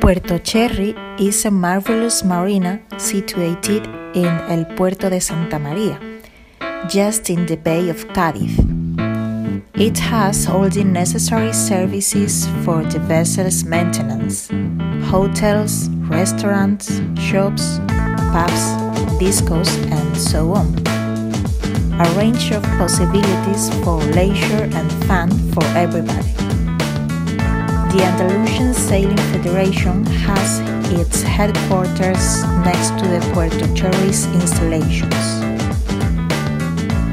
Puerto Cherry is a marvelous marina situated in El Puerto de Santa Maria, just in the Bay of Cádiz. It has all the necessary services for the vessel's maintenance: hotels, restaurants, shops, pubs, discos, and so on. A range of possibilities for leisure and fun for everybody. The Andalusian Sailing Federation has its headquarters next to the Puerto Cherry's installations.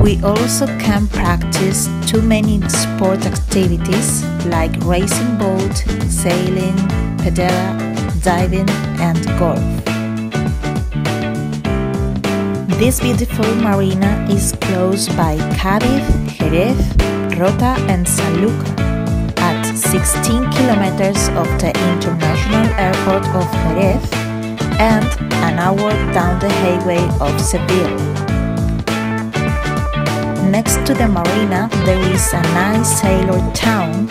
We also can practice too many sport activities like racing boat, sailing, pedala, diving, and golf. This beautiful marina is close by Cádiz, Jerez, Rota, and Sanlúcar, at 16 kilometers of the International Airport of Jerez and an hour down the highway of Seville. Next to the marina, there is a nice sailor town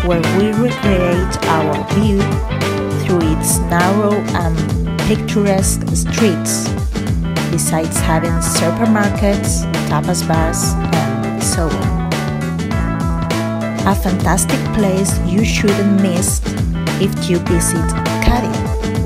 where we recreate our view through its narrow and picturesque streets, besides having supermarkets, tapas bars, and so on. A fantastic place you shouldn't miss if you visit Cádiz.